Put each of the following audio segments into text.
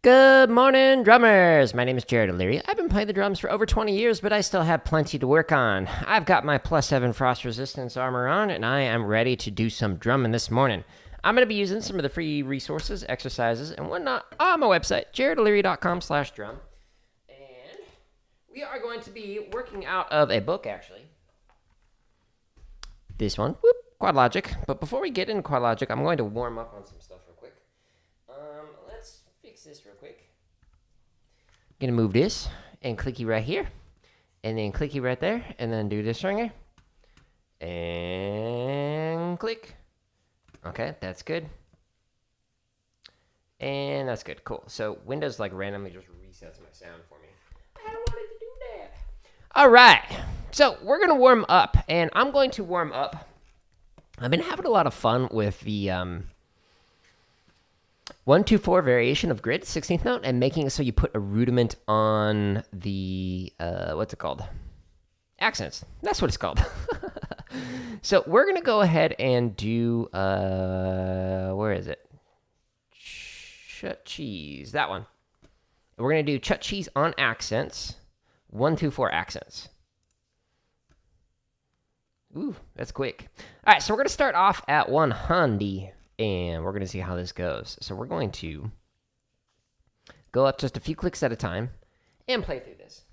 Good morning, drummers! My name is Jared O'Leary. I've been playing the drums for over 20 years, but I still have plenty to work on. I've got my +7 frost resistance armor on, and I am ready to do some drumming this morning. I'm going to be using some of the free resources, exercises, and whatnot on my website, jaredoleary.com/drum. And we are going to be working out of a book, actually. This one, Quad Logic. But before we get into Quad Logic, I'm going to warm up on some stuff real quick. Let's fix this real quick. I'm gonna move this and clicky right here, and then clicky right there, and then do this stringer, and click. Okay, that's good. And that's good, cool. So Windows like randomly just resets my sound for me. I don't want it to do that. All right, so we're gonna warm up, and I'm going to warm up. I've been having a lot of fun with the 1-2-4 variation of grid, 16th note, and making it so you put a rudiment on the, what's it called? Accents. That's what it's called. So we're going to go ahead and do, where is it? Chutichuhs, that one. We're going to do chutichuhs on accents, 1-2-4 accents. Ooh, that's quick. All right, so we're going to start off at 100. And we're going to see how this goes. So we're going to go up just a few clicks at a time and play through this.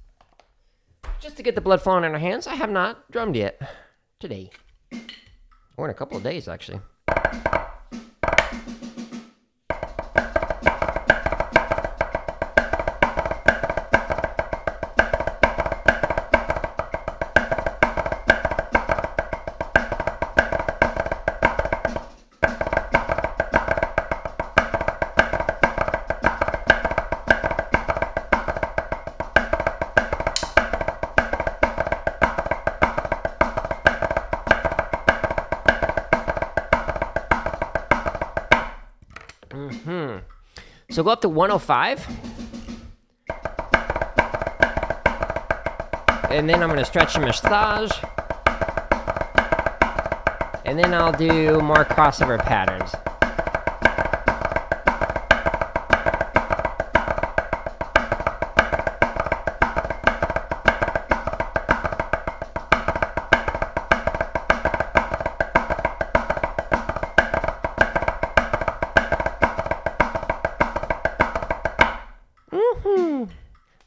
Just to get the blood flowing in our hands. I have not drummed yet today. Or in a couple of days, actually. So go up to 105. And then I'm going to stretch and massage. And then I'll do more crossover patterns.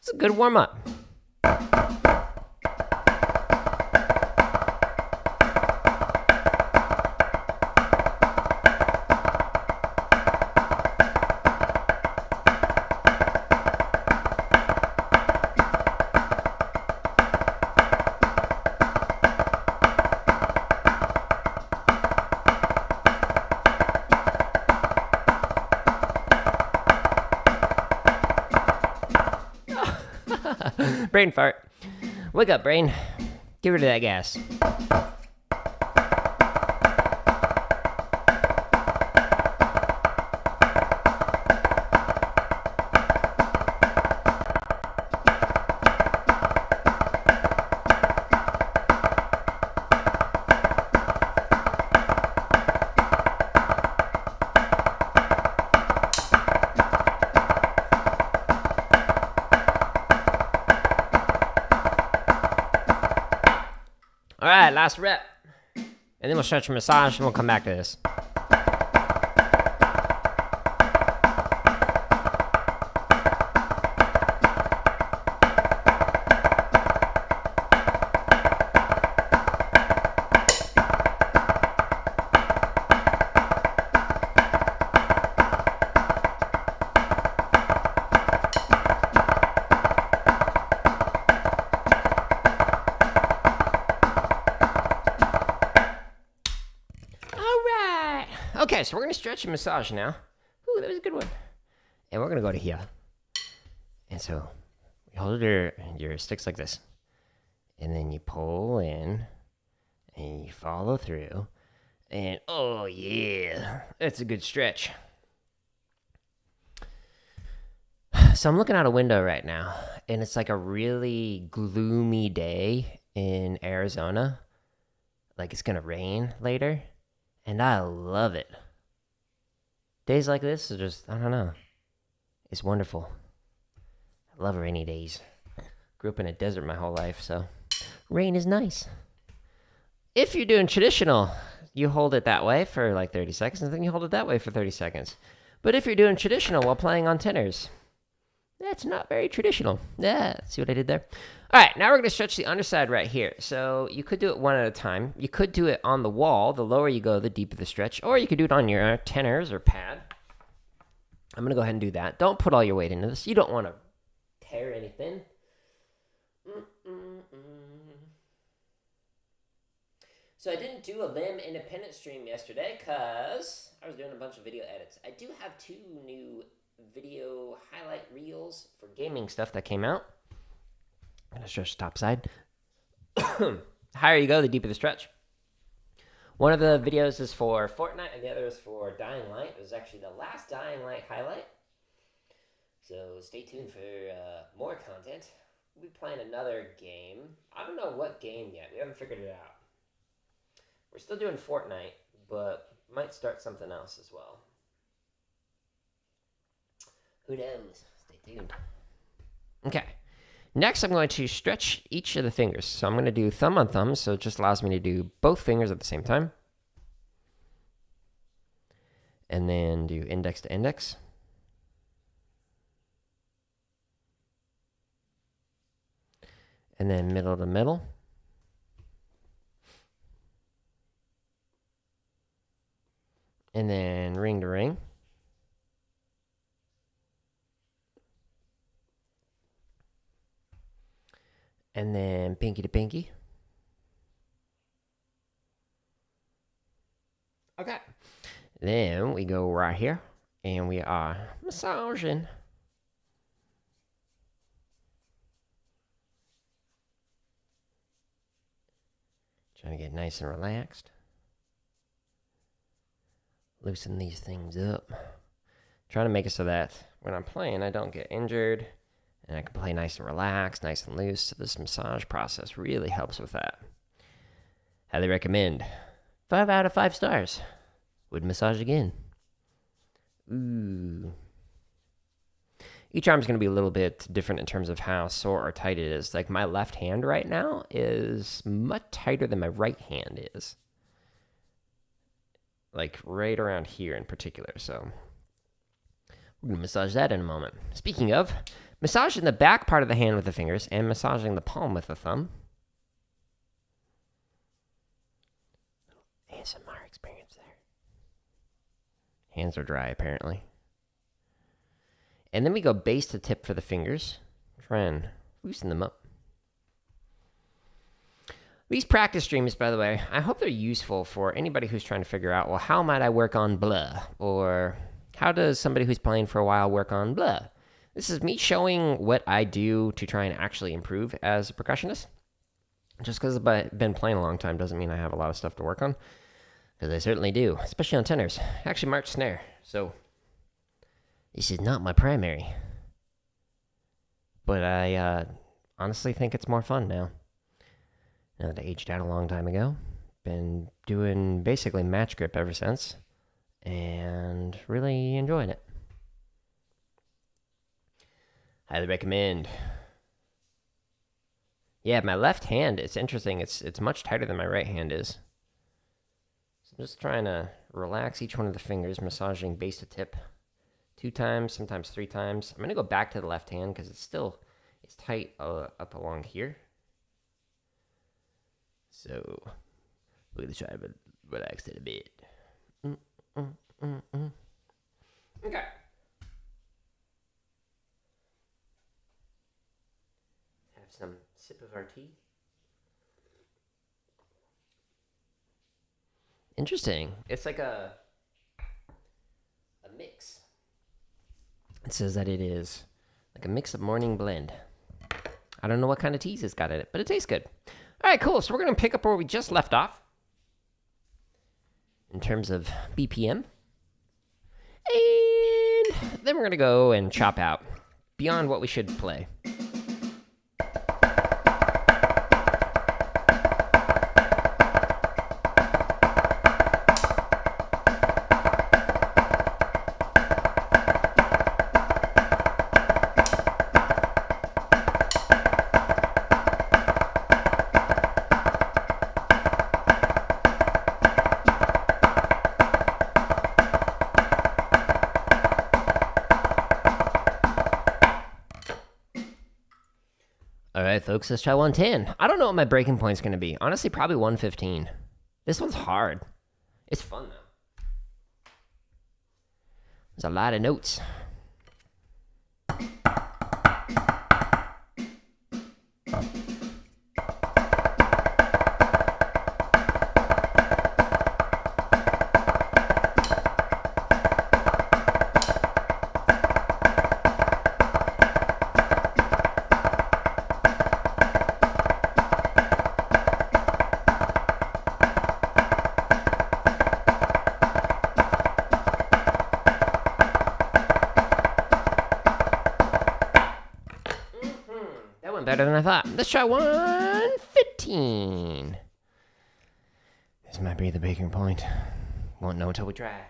It's a good warm-up. Brain fart. Wake up, brain. Get rid of that gas. All right, last rep. And then we'll stretch and massage, and we'll come back to this. Okay, so we're going to stretch and massage now. Ooh, that was a good one. And we're going to go to here. And so you hold your sticks like this. And then you pull in. And you follow through. And oh yeah, that's a good stretch. So I'm looking out a window right now. And it's like a really gloomy day in Arizona. Like it's going to rain later. And I love it. Days like this are just, I don't know. is wonderful. I love rainy days. Grew up in a desert my whole life, so rain is nice. If you're doing traditional, you hold it that way for like 30 seconds, and then you hold it that way for 30 seconds. But if you're doing traditional while playing on tenors, that's not very traditional. Yeah, see what I did there? All right, now we're going to stretch the underside right here. So you could do it one at a time. You could do it on the wall. The lower you go, the deeper the stretch. Or you could do it on your tenors or pad. I'm going to go ahead and do that. Don't put all your weight into this. You don't want to tear anything. So I didn't do a limb independent stream yesterday because I was doing a bunch of video edits. I do have 2 new video highlight reels for gaming stuff that came out. I'm going to stretch the top side. The higher you go, the deeper the stretch. One of the videos is for Fortnite, and the other is for Dying Light. It was actually the last Dying Light highlight. So stay tuned for more content. We'll be playing another game. I don't know what game yet. We haven't figured it out. We're still doing Fortnite, but might start something else as well. Who knows? Stay tuned. Okay. Next, I'm going to stretch each of the fingers. So I'm going to do thumb on thumb, so it just allows me to do both fingers at the same time. And then do index to index. And then middle to middle. And then ring to ring. And then pinky to pinky. Okay. Then we go right here, and we are massaging. Trying to get nice and relaxed. Loosen these things up. Trying to make it so that when I'm playing, I don't get injured. And I can play nice and relaxed, nice and loose. So this massage process really helps with that. Highly recommend. 5 out of 5 stars. Would massage again. Ooh. Each arm is going to be a little bit different in terms of how sore or tight it is. Like my left hand right now is much tighter than my right hand is. Like right around here in particular. So we're going to massage that in a moment. Speaking of, massaging the back part of the hand with the fingers and massaging the palm with the thumb. ASMR experience there. Hands are dry, apparently. And then we go base to tip for the fingers. Try and loosen them up. These practice streams, by the way, I hope they're useful for anybody who's trying to figure out, well, how might I work on blah? Or how does somebody who's playing for a while work on blah? This is me showing what I do to try and actually improve as a percussionist. Just because I've been playing a long time doesn't mean I have a lot of stuff to work on. Because I certainly do, especially on tenors. I actually march snare, so this is not my primary. But I honestly think it's more fun now. Now that I aged out a long time ago. Been doing basically match grip ever since. And really enjoying it. Highly recommend. Yeah, my left hand, it's interesting. It's much tighter than my right hand is. So I'm just trying to relax each one of the fingers, massaging base to tip 2 times, sometimes 3 times. I'm going to go back to the left hand because it's tight up along here. So we're going to try to relax it a bit. Okay. Some sip of our tea. Interesting. It's like a mix. It says that it is like a mix of morning blend. I don't know what kind of teas it's got in it, but it tastes good. All right, cool. So we're going to pick up where we just left off in terms of BPM. And then we're going to go and chop out beyond what we should play. right, folks, let's try 110. I don't know what my breaking point's going to be. Honestly, probably 115. This one's hard. It's fun, though. There's a lot of notes. Better than I thought. Let's try 115. This might be the breaking point. Won't know until we try.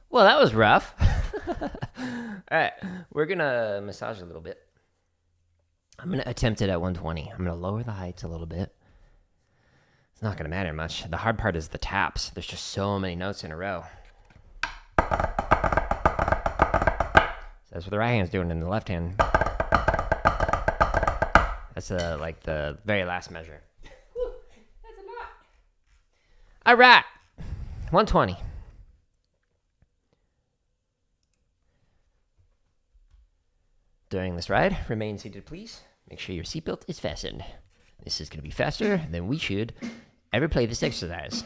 Well, that was rough. All right, we're going to massage a little bit. I'm going to attempt it at 120. I'm going to lower the heights a little bit. It's not going to matter much. The hard part is the taps. There's just so many notes in a row. So that's what the right hand's doing in the left hand. That's like the very last measure. Whew, that's a lot. All right, 120. During this ride, remain seated, please. Make sure your seatbelt is fastened. This is going to be faster than we should ever play this exercise.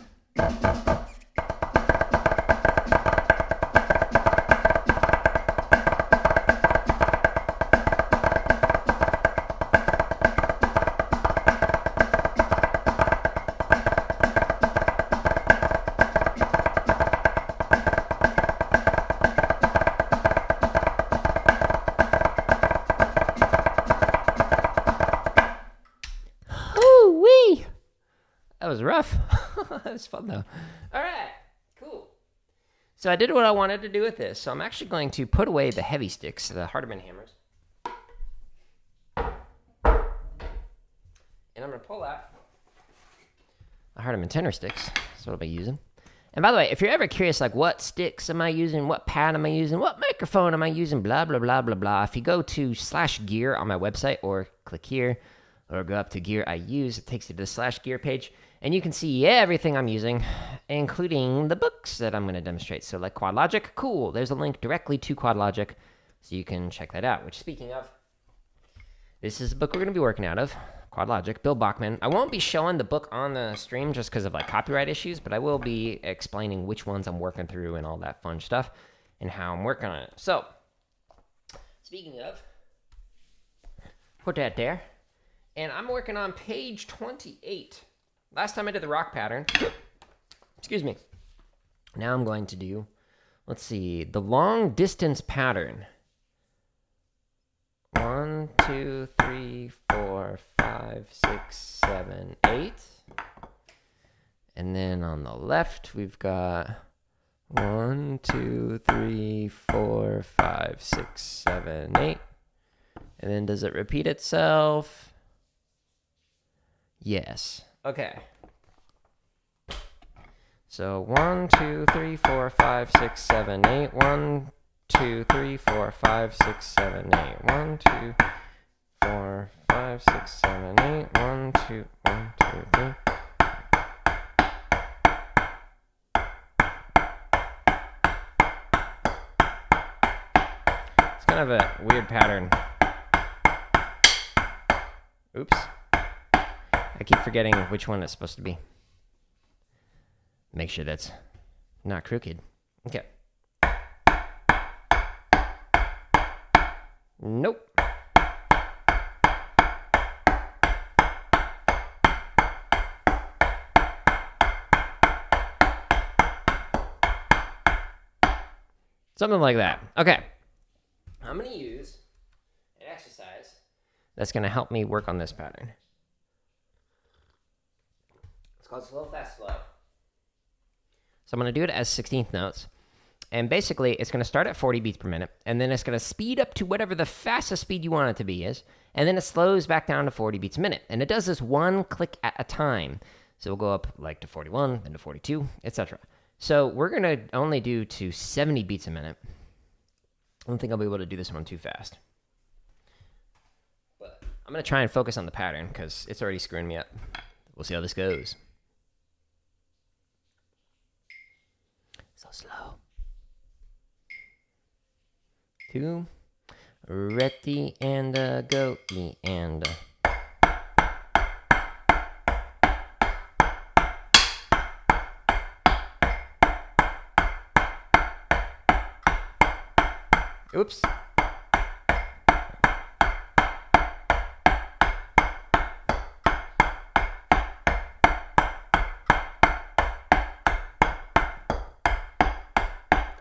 That was rough. That was fun, though. All right, cool. So I did what I wanted to do with this. So I'm actually going to put away the heavy sticks, the Hardeman hammers. And I'm going to pull out the Hardeman Tenor sticks. That's what I'll be using. And by the way, if you're ever curious, like, what sticks am I using, what pad am I using, what microphone am I using, blah, blah, blah, blah, blah. If you go to /gear on my website or click here or go up to gear I use, it takes you to the /gear page. And you can see everything I'm using, including the books that I'm going to demonstrate. So like Quad Logic, cool. There's a link directly to Quad Logic, so you can check that out. Which, speaking of, this is the book we're going to be working out of, Quad Logic, Bill Bachman. I won't be showing the book on the stream just because of like copyright issues, but I will be explaining which ones I'm working through and all that fun stuff and how I'm working on it. So, speaking of, put that there. And I'm working on page 28. Last time I did the rock pattern. Excuse me. Now I'm going to do, let's see, the long distance pattern. 1, 2, 3, 4, 5, 6, 7, 8. And then on the left, we've got 1, 2, 3, 4, 5, 6, 7, 8. And then does it repeat itself? Yes. Okay. So 1, 2, 3, 4, 5, 6, 7, 8. 1, 2, 3, 4, 5, 6, 7, 8. 1, 2, 4, 5, 6, 7, 8. 1, 2, 1, 2, 3. It's kind of a weird pattern. Oops. I keep forgetting which one it's supposed to be. Make sure that's not crooked. Okay. Nope. Something like that. Okay. I'm going to use an exercise that's going to help me work on this pattern. It's called slow, fast, slow. So I'm going to do it as 16th notes. And basically, it's going to start at 40 beats per minute, and then it's going to speed up to whatever the fastest speed you want it to be is, and then it slows back down to 40 beats a minute. And it does this one click at a time. So we'll go up like to 41, then to 42, etc. So we're going to only do to 70 beats a minute. I don't think I'll be able to do this one too fast. But I'm going to try and focus on the pattern because it's already screwing me up. We'll see how this goes. So slow. 2, ready and go, and oops.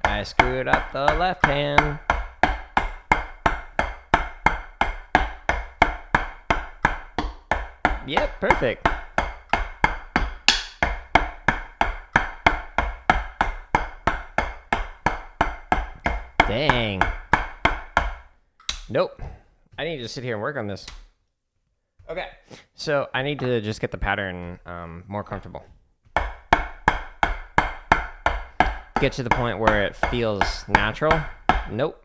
I screwed up the left hand. Yep, perfect. Dang. Nope. I need to sit here and work on this. Okay, so I need to just get the pattern more comfortable. Get to the point where it feels natural. Nope.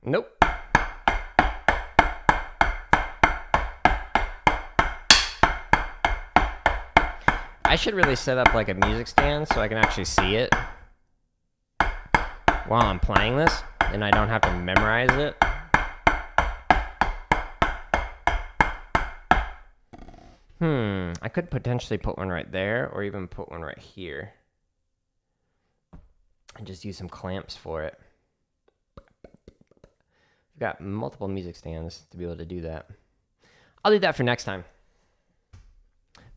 Nope. I should really set up like a music stand so I can actually see it while I'm playing this, and I don't have to memorize it. I could potentially put one right there, or even put one right here. And just use some clamps for it. I've got multiple music stands to be able to do that. I'll do that for next time.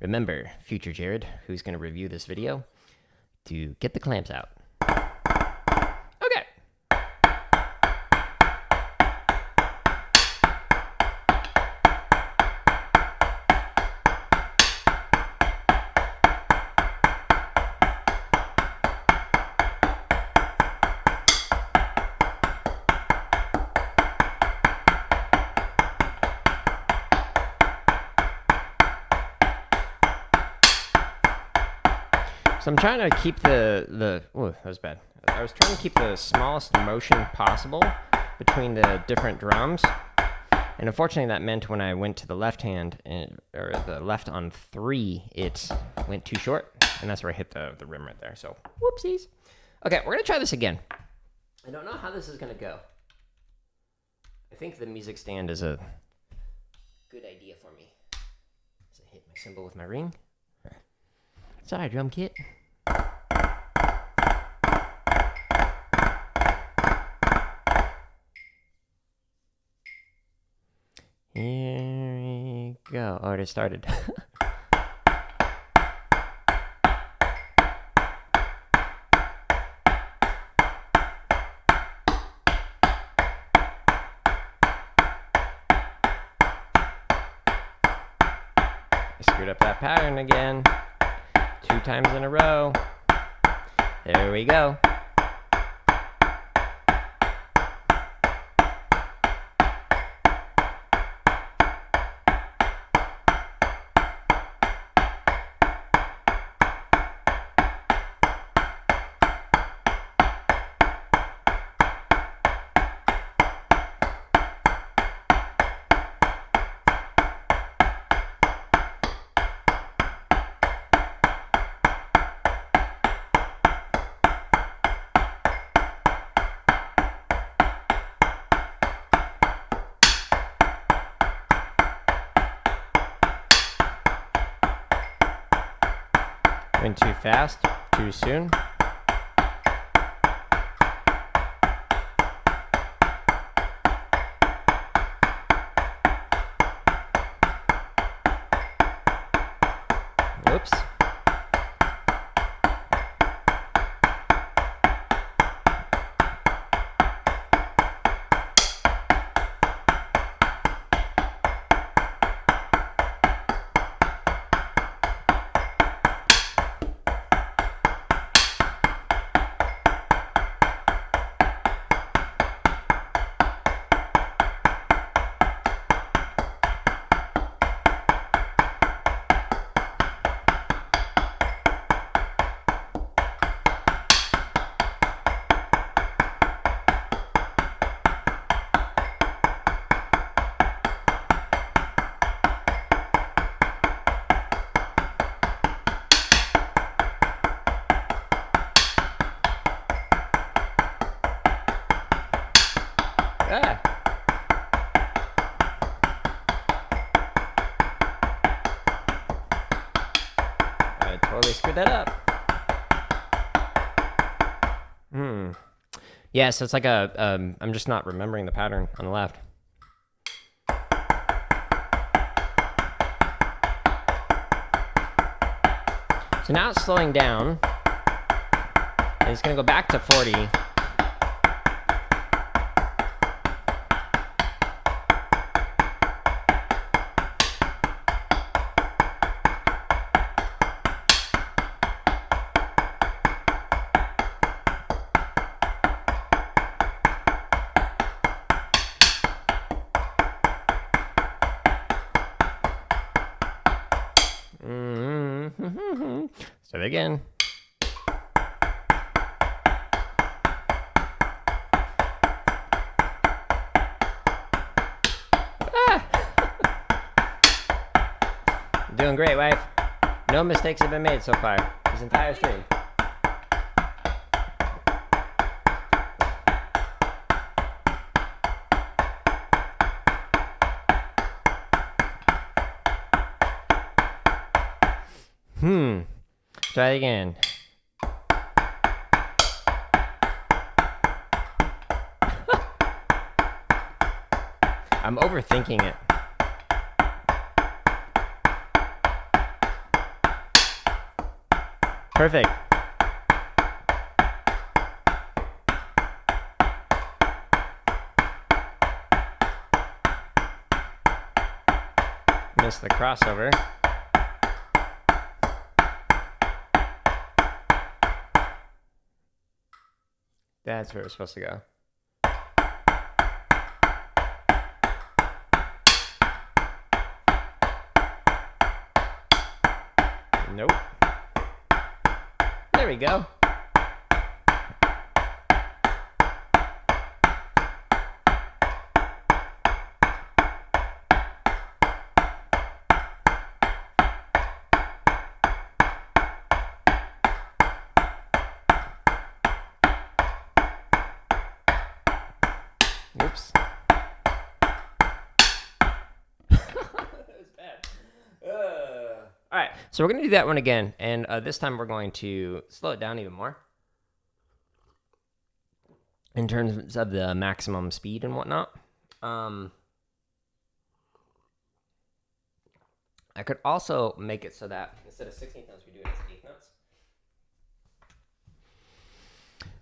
Remember, future Jared, who's going to review this video, to get the clamps out. Okay. So I'm trying to keep the oh, that was bad. I was trying to keep the smallest motion possible between the different drums. And unfortunately that meant when I went to the left hand, or the left on 3, it went too short. And that's where I hit the rim right there. So whoopsies. Okay, we're gonna try this again. I don't know how this is gonna go. I think the music stand is a good idea for me. So I hit my cymbal with my ring. Sorry, drum kit. Here we go. Oh, it started. I screwed up that pattern again. 2 times in a row. There we go. Went too fast, too soon. Whoops. Ah. I totally screwed that up. Yeah, so it's like a, I'm just not remembering the pattern on the left. So now it's slowing down. And it's gonna go back to 40. Start again. Doing great, wife. No mistakes have been made so far. This entire stream. Try it again. I'm overthinking it. Perfect. Missed the crossover. That's where it's supposed to go. Nope. There we go. Oops. That was bad. All right, so we're going to do that one again, and this time we're going to slow it down even more in terms of the maximum speed and whatnot. I could also make it so that instead of 16th notes, we do it as 8th notes.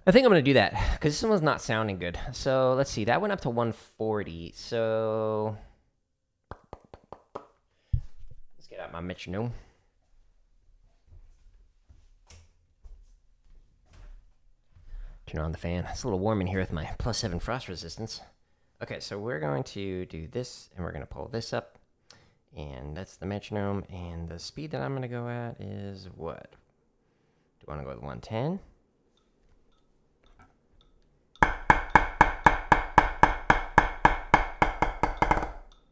I think I'm going to do that because this one's not sounding good. So let's see, that went up to 140. So let's get out my metronome. Turn on the fan. It's a little warm in here with my +7 frost resistance. Okay, so we're going to do this, and we're going to pull this up. And that's the metronome, and the speed that I'm going to go at is what? Do I want to go with 110?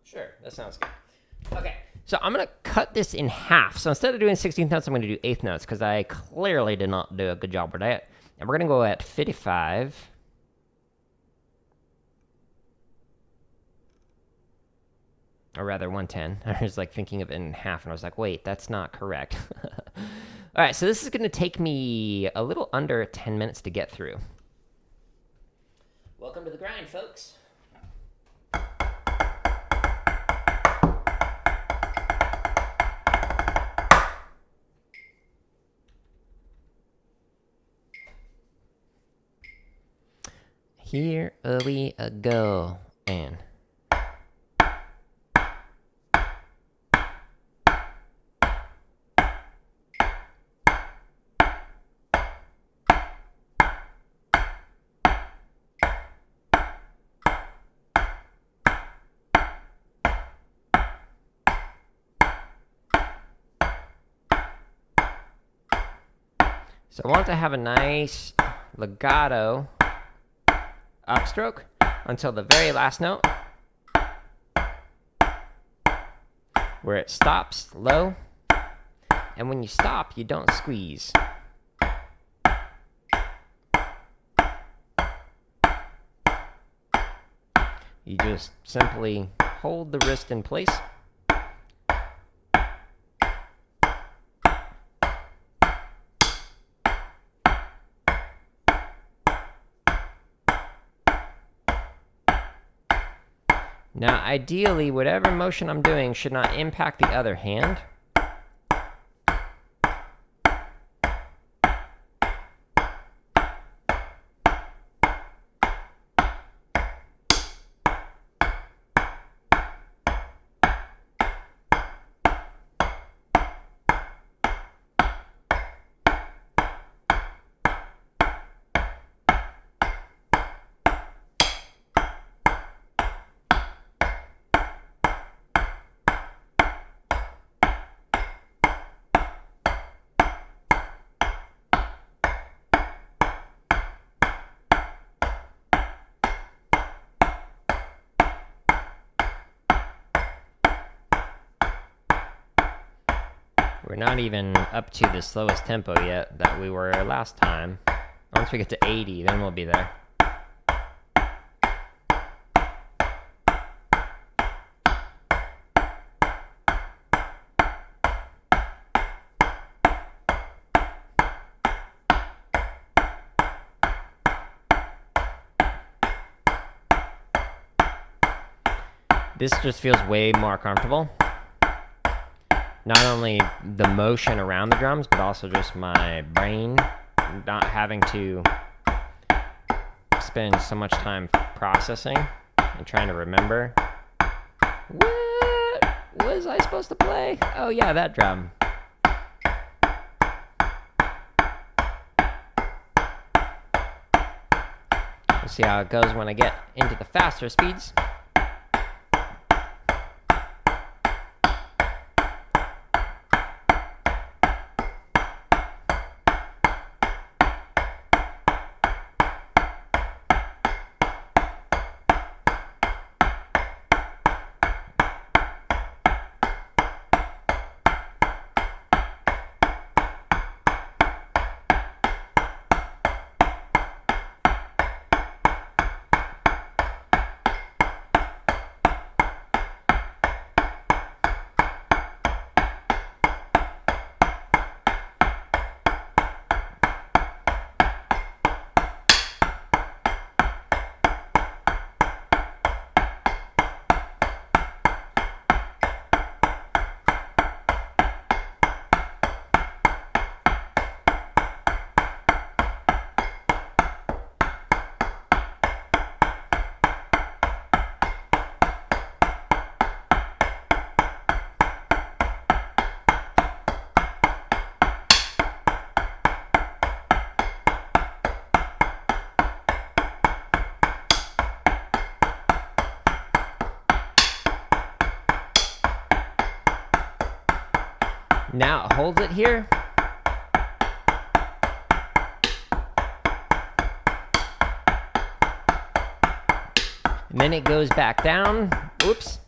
Sure, that sounds good. Okay, so I'm going to cut this in half. So instead of doing 16th notes, I'm going to do 8th notes, because I clearly did not do a good job with that. And we're going to go at 55. Or rather, 110. I was like thinking of it in half, and I was like, wait, that's not correct. All right, so this is going to take me a little under 10 minutes to get through. Welcome to the grind, folks. Here we go, and so I want to have a nice legato upstroke until the very last note, where it stops low, and when you stop, you don't squeeze. You just simply hold the wrist in place. Now, ideally, whatever motion I'm doing should not impact the other hand. We're not even up to the slowest tempo yet that we were last time. Once we get to 80, then we'll be there. This just feels way more comfortable. Not only the motion around the drums, but also just my brain not having to spend so much time processing and trying to remember. What was I supposed to play? Oh yeah, that drum. We'll see how it goes when I get into the faster speeds. Now it holds it here. And then it goes back down. Oops,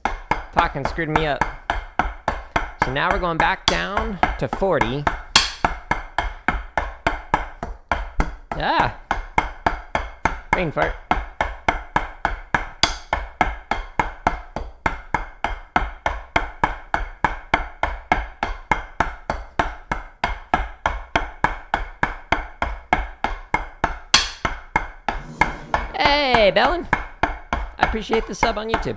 talking screwed me up. So now we're going back down to 40. Ah, brain fart. Hey, Bellin. I appreciate the sub on YouTube.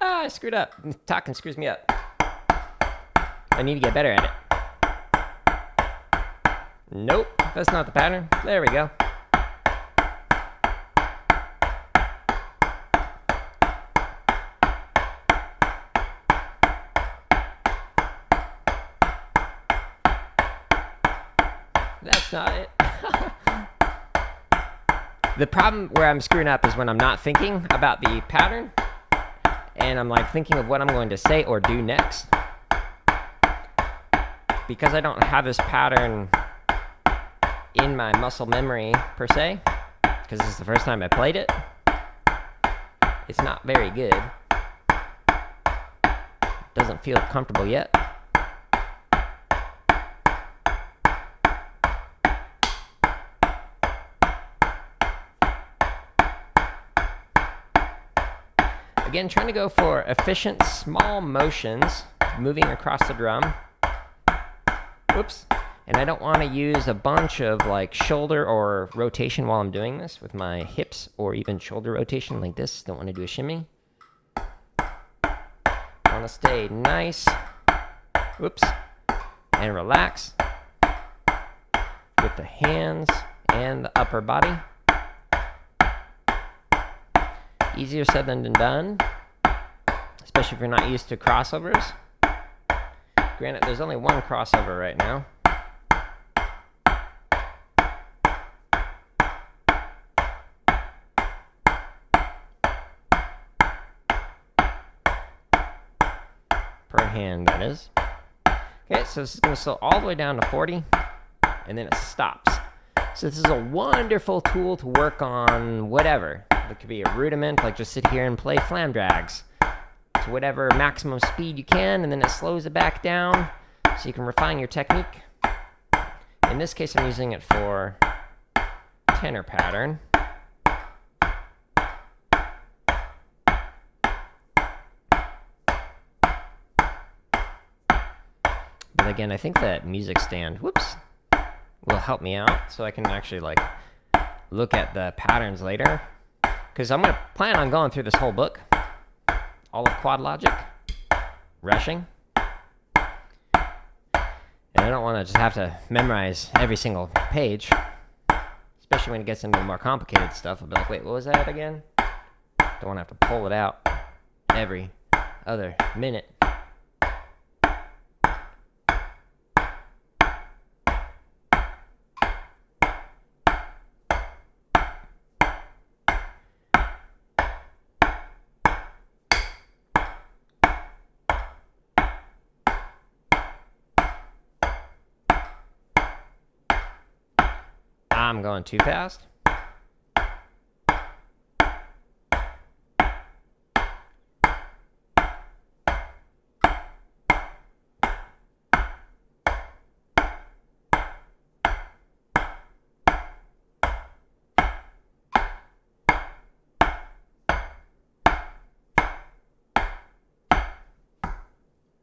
Ah, I screwed up. Talking screws me up. I need to get better at it. Nope, that's not the pattern. There we go. That's not it. The problem where I'm screwing up is when I'm not thinking about the pattern and I'm like thinking of what I'm going to say or do next. Because I don't have this pattern in my muscle memory per se, because this is the first time I played it, it's not very good. Doesn't feel comfortable yet. Again, trying to go for efficient, small motions, moving across the drum. Whoops. And I don't want to use a bunch of like shoulder or rotation while I'm doing this with my hips, or even shoulder rotation like this. Don't want to do a shimmy. I want to stay nice. Whoops. And relax with the hands and the upper body. Easier said than done, especially if you're not used to crossovers. Granted, there's only one crossover right now. Per hand, that is. Okay, so this is going to slow all the way down to 40, and then it stops. So this is a wonderful tool to work on whatever. It could be a rudiment, like just sit here and play flam drags to whatever maximum speed you can, and then it slows it back down so you can refine your technique. In this case, I'm using it for tenor pattern. But again, I think that music stand, whoops, will help me out so I can actually like look at the patterns later. Because I'm going to plan on going through this whole book, all of quad logic, rushing. And I don't want to just have to memorize every single page, especially when it gets into the more complicated stuff. I'll be like, wait, what was that again? Don't want to have to pull it out every other minute. I'm going too fast.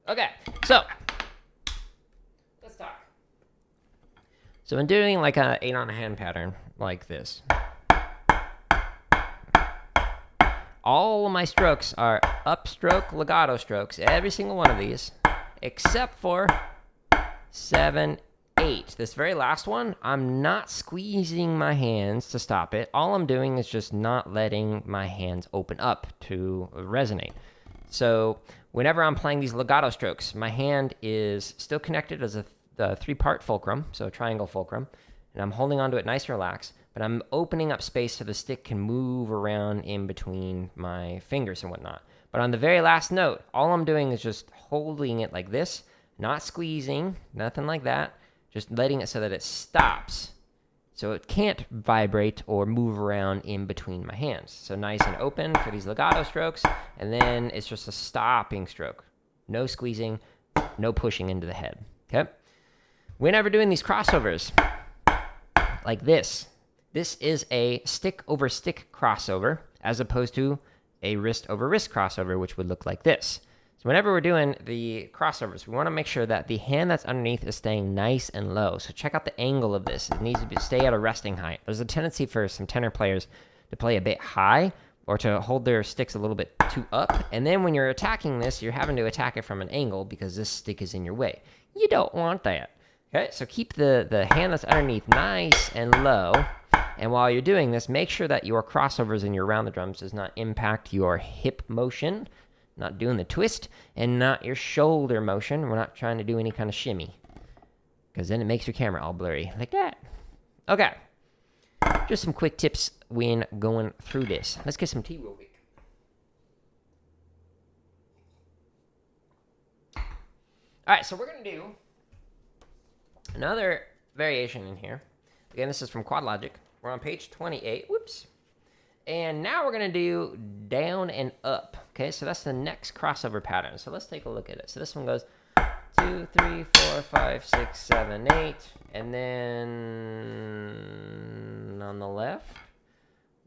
Okay, so let's talk. So I'm doing like a 8 on a hand pattern like this. All of my strokes are upstroke, legato strokes, every single one of these, except for 7, 8. This very last one, I'm not squeezing my hands to stop it. All I'm doing is just not letting my hands open up to resonate. So whenever I'm playing these legato strokes, my hand is still connected as a three-part fulcrum, so a triangle fulcrum, and I'm holding onto it nice and relaxed, but I'm opening up space so the stick can move around in between my fingers and whatnot. But on the very last note, all I'm doing is just holding it like this, not squeezing, nothing like that, just letting it so that it stops, so it can't vibrate or move around in between my hands. So nice and open for these legato strokes, and then it's just a stopping stroke. No squeezing, no pushing into the head, okay? Whenever doing these crossovers, like this is a stick over stick crossover, as opposed to a wrist over wrist crossover, which would look like this. So whenever we're doing the crossovers, we want to make sure that the hand that's underneath is staying nice and low. So check out the angle of this. It needs to stay at a resting height. There's a tendency for some tenor players to play a bit high or to hold their sticks a little bit too up. And then when you're attacking this, you're having to attack it from an angle because this stick is in your way. You don't want that. Okay, so keep the hand that's underneath nice and low. And while you're doing this, make sure that your crossovers and your around the drums does not impact your hip motion, not doing the twist, and not your shoulder motion. We're not trying to do any kind of shimmy, because then it makes your camera all blurry, like that. Okay, just some quick tips when going through this. Let's get some tea real quick. All right, so we're going to do another variation in here. Again, this is from Quad Logic. We're on page 28. Whoops. And now we're going to do down and up. Okay, so that's the next crossover pattern. So let's take a look at it. So this one goes 2, 3, 4, 5, 6, 7, 8. And then on the left,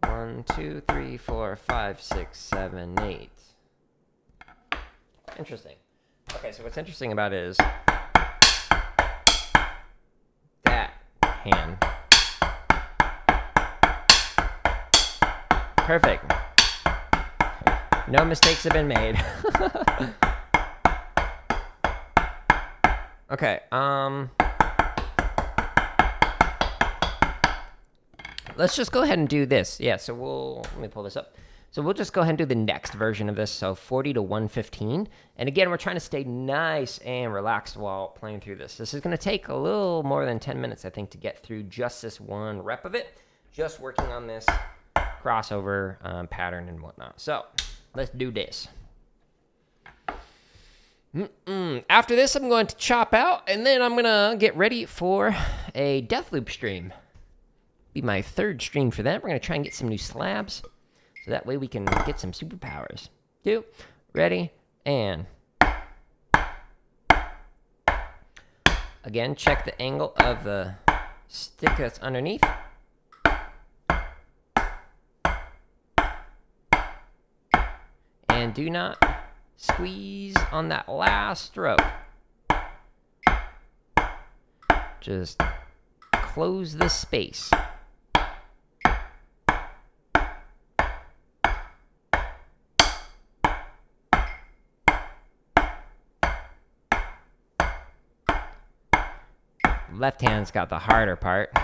1, 2, 3, 4, 5, 6, 7, 8. Interesting. Okay, so what's interesting about it is that hand. Perfect. No mistakes have been made. Okay, let's just go ahead and do this. Yeah, so let me pull this up. So we'll just go ahead and do the next version of this, so 40 to 115. And again, we're trying to stay nice and relaxed while playing through this. This is going to take a little more than 10 minutes, I think, to get through just this one rep of it. Just working on this crossover pattern and whatnot. So let's do this. After this, I'm going to chop out, and then I'm going to get ready for a Deathloop stream. Be my third stream for that. We're going to try and get some new slabs, so that way we can get some superpowers. 2, ready, and again, check the angle of the stick that's underneath. And do not squeeze on that last stroke. Just close the space. Left hand's got the harder part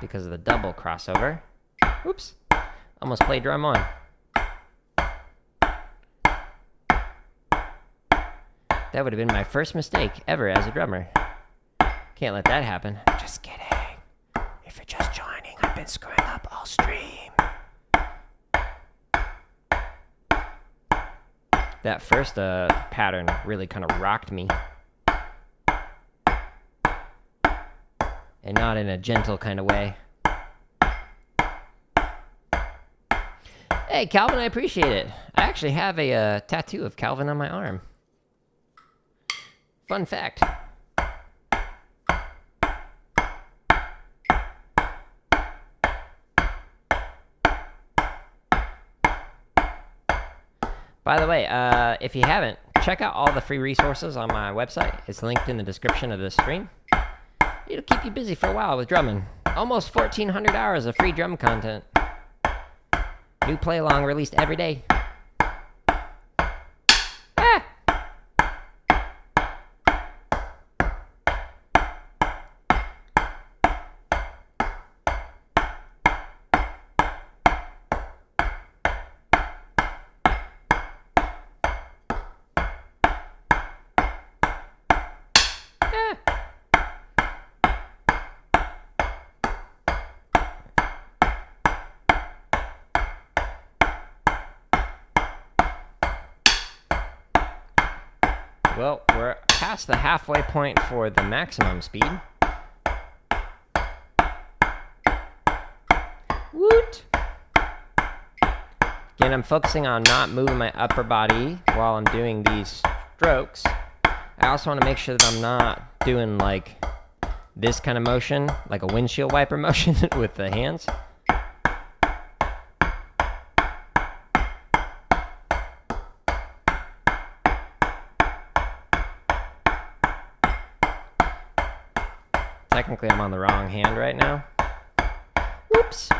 because of the double crossover. Oops, almost played drum on. That would have been my first mistake ever as a drummer. Can't let that happen. Just kidding. If you're just joining, I've been screwing up all stream. That first pattern really kind of rocked me. And not in a gentle kind of way. Hey, Calvin, I appreciate it. I actually have a tattoo of Calvin on my arm. Fun fact. By the way, if you haven't, check out all the free resources on my website. It's linked in the description of this stream. It'll keep you busy for a while with drumming. Almost 1,400 hours of free drum content. New play-along released every day. Well, we're past the halfway point for the maximum speed. Woot! Again, I'm focusing on not moving my upper body while I'm doing these strokes. I also want to make sure that I'm not doing like this kind of motion, like a windshield wiper motion with the hands. technically I'm on the wrong hand right now. Whoops.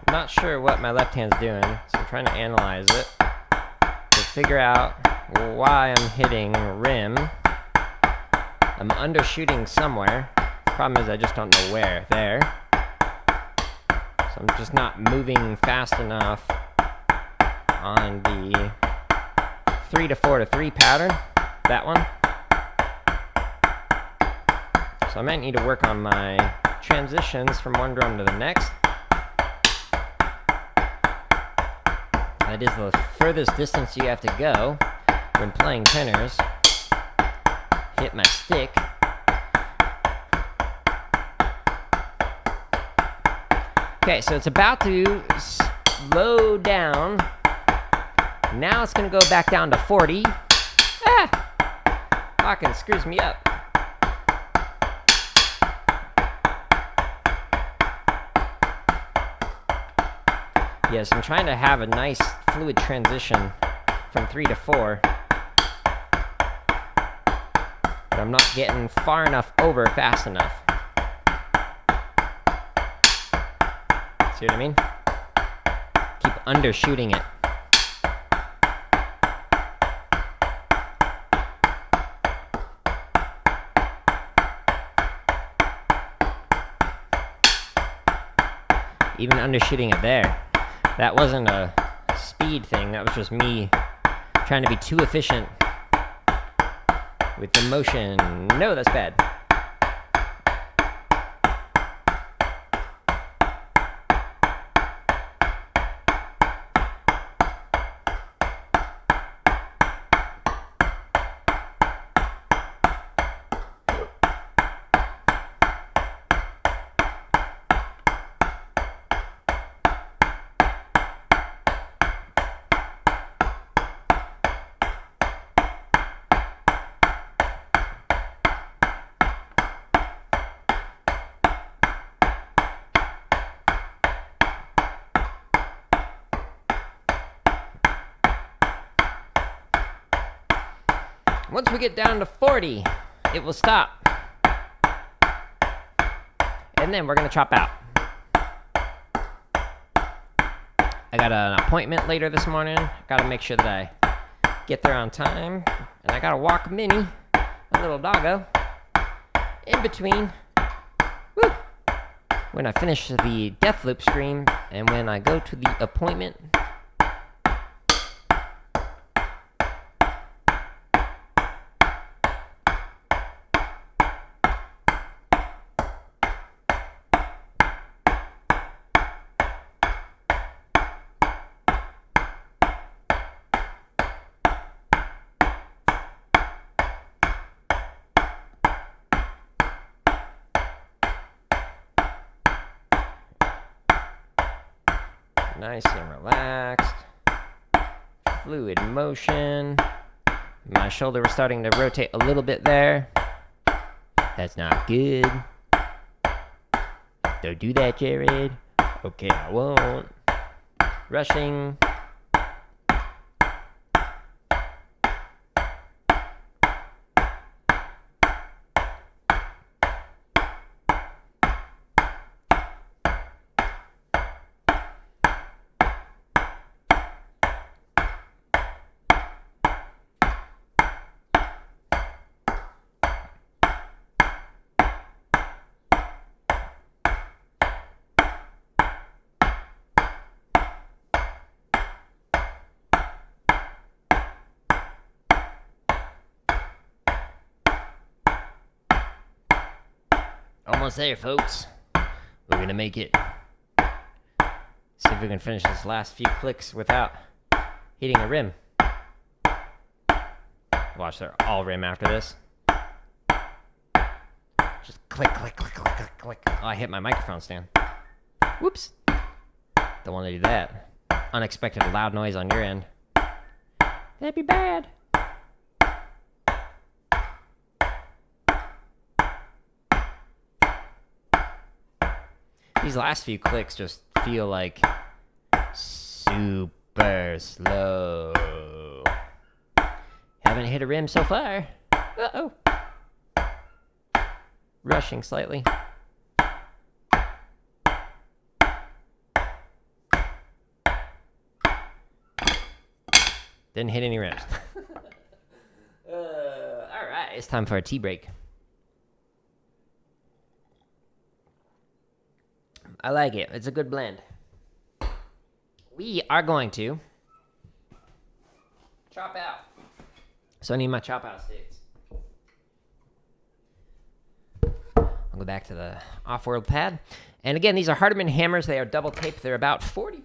Not sure what my left hand's doing, so I'm trying to analyze it to figure out why I'm hitting rim. I'm undershooting somewhere. Problem is I just don't know where. There. So I'm just not moving fast enough on the 3 to 4 to 3 pattern. That one. So I might need to work on my transitions from one drum to the next. That is the furthest distance you have to go when playing tenors. Hit my stick. Okay, so it's about to slow down. Now it's going to go back down to 40. Ah! Fucking screws me up. Yes, I'm trying to have a nice fluid transition from 3 to 4. But I'm not getting far enough over fast enough. See what I mean? Keep undershooting it. Even undershooting it there. That wasn't a speed thing, that was just me trying to be too efficient with the motion. No, that's bad. Once we get down to 40, it will stop. And then we're going to chop out. I got an appointment later this morning. Got to make sure that I get there on time. And I got to walk Minnie, a little doggo, in between. Woo! When I finish the death loop stream and when I go to the appointment. Nice and relaxed. Fluid motion. My shoulder was starting to rotate a little bit there. That's not good. Don't do that, Jared. Okay, I won't. Rushing. Almost there, folks. We're gonna make it. if we can finish this last few clicks without hitting a rim. Watch, they're all rim after this. Just click, click, click, click, click, click. Oh, I hit my microphone stand. Whoops. Don't want to do that. Unexpected loud noise on your end. That'd be bad. These last few clicks just feel like super slow. Haven't hit a rim so far. Uh-oh. Rushing slightly. Didn't hit any rims. Alright, it's time for a tea break. I like it. It's a good blend. We are going to chop out. So I need my chop out sticks. I'll go back to the off-world pad. And again, these are Hardeman hammers. They are double taped. They're about 40%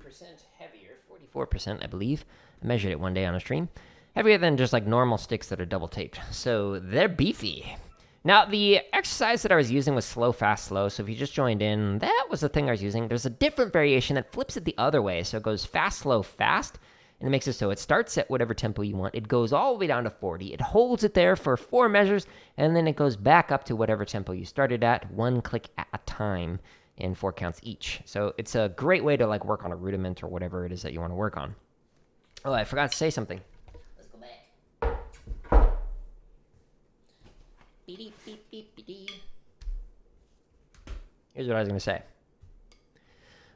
heavier, 44%, I believe. I measured it one day on a stream. Heavier than just like normal sticks that are double taped. So they're beefy. Now, the exercise that I was using was slow, fast, slow. So if you just joined in, that was the thing I was using. There's a different variation that flips it the other way. So it goes fast, slow, fast. And it makes it so it starts at whatever tempo you want. It goes all the way down to 40. It holds it there for 4 measures. And then it goes back up to whatever tempo you started at, 1 click at a time in 4 counts each. So it's a great way to like work on a rudiment or whatever it is that you want to work on. Oh, I forgot to say something. Let's go back. Beep, beep, beep, beep, beep. Here's what I was going to say.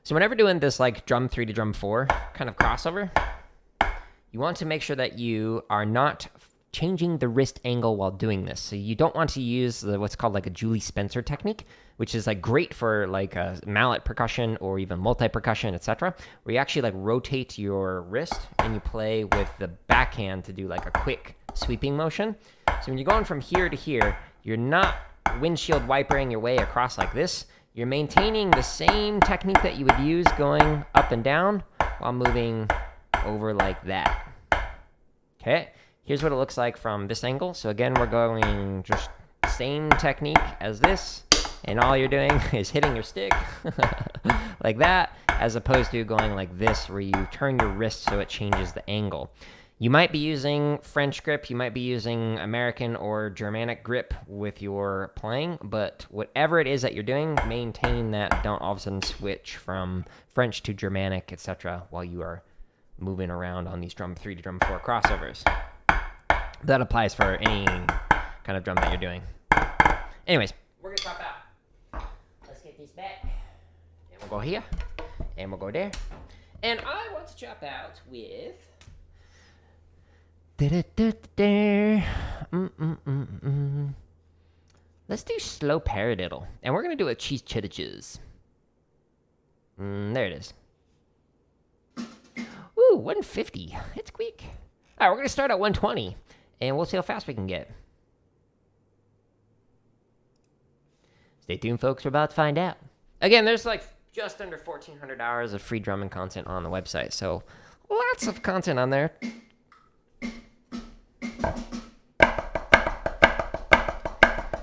So whenever doing this like drum 3 to drum 4 kind of crossover, you want to make sure that you are not changing the wrist angle while doing this. So you don't want to use what's called like a Julie Spencer technique, which is like great for like a mallet percussion or even multi-percussion, etc., where you actually like rotate your wrist and you play with the backhand to do like a quick sweeping motion. So when you're going from here to here, you're not windshield wipering your way across like this. You're maintaining the same technique that you would use going up and down while moving over like that. Okay, here's what it looks like from this angle. So again, we're going just same technique as this, and all you're doing is hitting your stick like that, as opposed to going like this, where you turn your wrist so it changes the angle. You might be using French grip, you might be using American or Germanic grip with your playing, but whatever it is that you're doing, maintain that. Don't all of a sudden switch from French to Germanic, etc., while you are moving around on these drum 3 to drum 4 crossovers. That applies for any kind of drum that you're doing. Anyways, we're gonna chop out. Let's get these back. And we'll go here, and we'll go there. And I want to chop out with... Let's do slow paradiddle. And we're gonna do a chutichuhs. There it is. Ooh, 150. It's quick. All right, we're going to start at 120, and we'll see how fast we can get. Stay tuned, folks. We're about to find out. Again, there's like just under 1,400 hours of free drumming content on the website, so lots of content on there.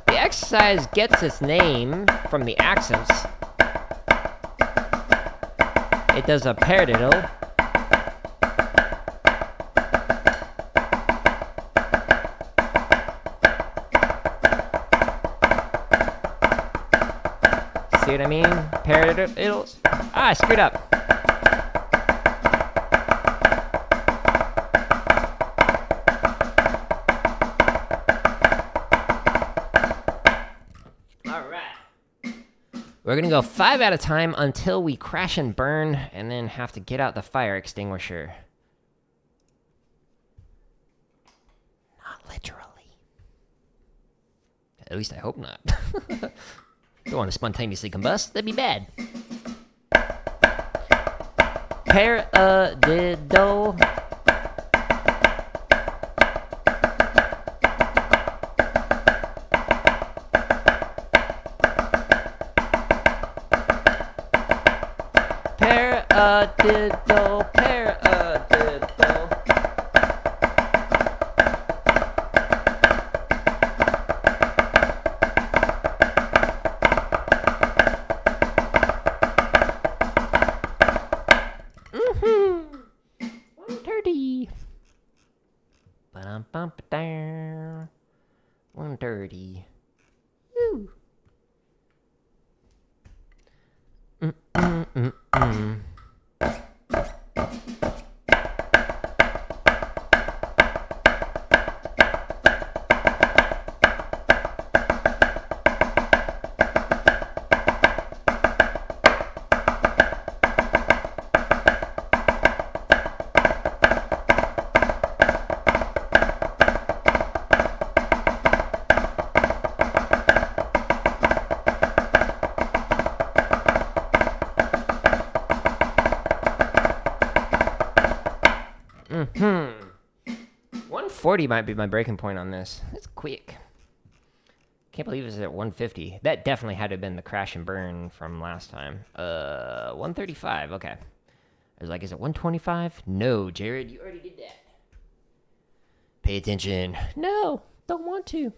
The exercise gets its name from the accents. It does a paradiddle. See what I mean? Paradiddles. Ah, I screwed up. All right. We're going to go 5 at a time until we crash and burn, and then have to get out the fire extinguisher. Not literally. At least I hope not. Don't want to spontaneously combust. That'd be bad. Paradiddle. paradiddle, paradiddle. Mm-hmm. 130. Ba-dum-bum-ba-dum. 130. Woo. Mm-mm-mm-mm. Mm-hmm. 140 might be my breaking point on this. It's quick. Can't believe it's at 150. That definitely had to have been the crash and burn from last time. 135. Okay. I was like, is it 125? No, Jared, you already did that. Pay attention. No, don't want to.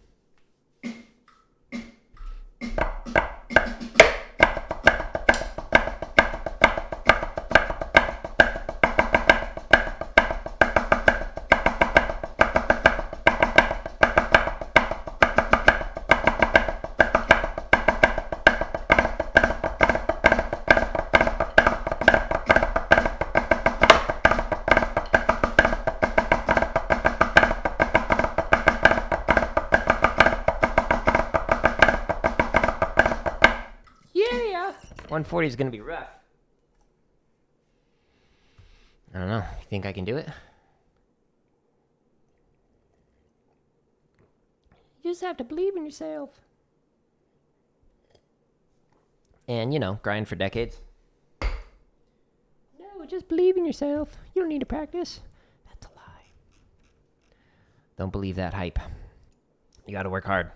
Yeah. 140 is going to be rough. I don't know. You think I can do it? You just have to believe in yourself. And, you know, grind for decades. No, just believe in yourself. You don't need to practice. That's a lie. Don't believe that hype. You got to work hard.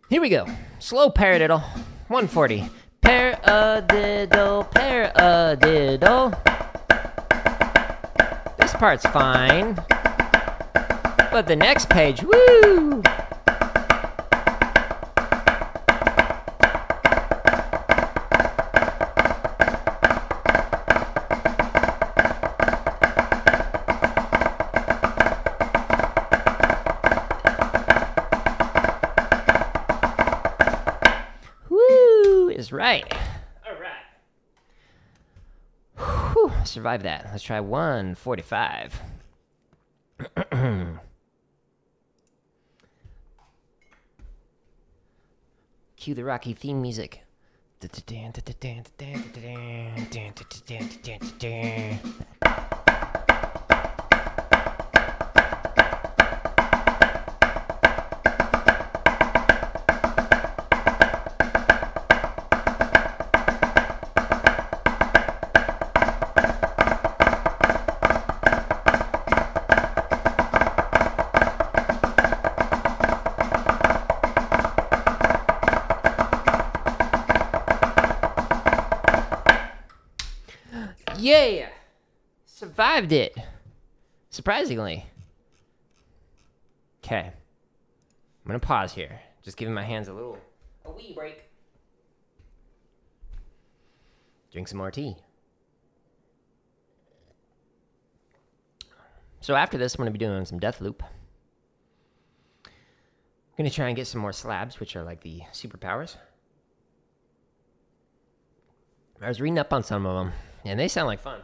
Here we go. Slow paradiddle. 140. Paradiddle, paradiddle. This part's fine. But the next page, woo! Is right. All right. Whew, survived that. Let's try 145. Cue the Rocky theme music. Yeah! Survived it. Surprisingly. Okay. I'm gonna pause here. Just giving my hands a wee break. Drink some more tea. So after this, I'm gonna be doing some death loop. I'm gonna try and get some more slabs, which are like the superpowers. I was reading up on some of them, and they sound like fun.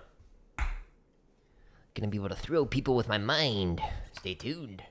Gonna be able to throw people with my mind. Stay tuned.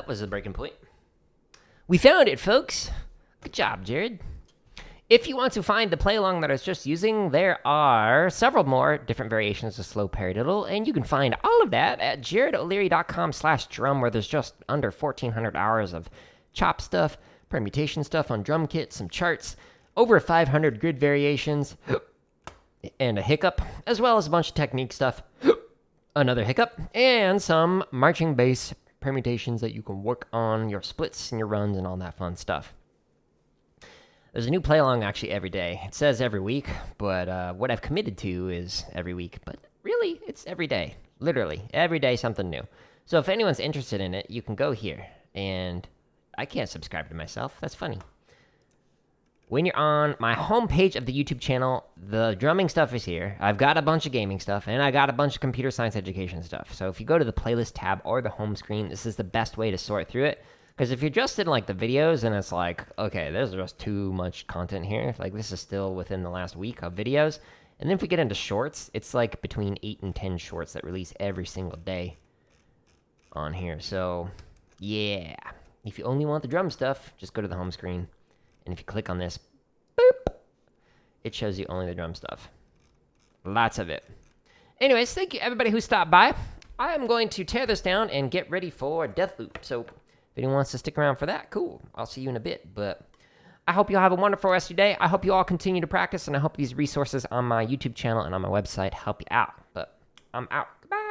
that was a breaking point. We found it, folks. Good job, Jared. If you want to find the play along that I was just using, there are several more different variations of slow paradiddle, and you can find all of that at jaredoleary.com/drum, where there's just under 1,400 hours of chop stuff, permutation stuff on drum kits, some charts, over 500 grid variations, and a hiccup, as well as a bunch of technique stuff, another hiccup, and some marching bass permutations that you can work on your splits and your runs and all that fun stuff. There's a new play along actually every day. It says every week, but what I've committed to is every week. But really, it's every day. Literally, every day something new. So if anyone's interested in it, you can go here. And I can't subscribe to myself. That's funny. When you're on my homepage of the YouTube channel, the drumming stuff is here. I've got a bunch of gaming stuff, and I got a bunch of computer science education stuff. So if you go to the playlist tab or the home screen, this is the best way to sort through it. Because if you're just in, like, the videos, and it's like, okay, there's just too much content here. Like, this is still within the last week of videos. And then if we get into shorts, it's, like, between 8 and 10 shorts that release every single day on here. So, yeah. If you only want the drum stuff, just go to the home screen. And if you click on this, boop, it shows you only the drum stuff. Lots of it. Anyways, thank you, everybody who stopped by. I am going to tear this down and get ready for Deathloop. So, if anyone wants to stick around for that, cool. I'll see you in a bit. But I hope you all have a wonderful rest of your day. I hope you all continue to practice, and I hope these resources on my YouTube channel and on my website help you out. But I'm out. Goodbye.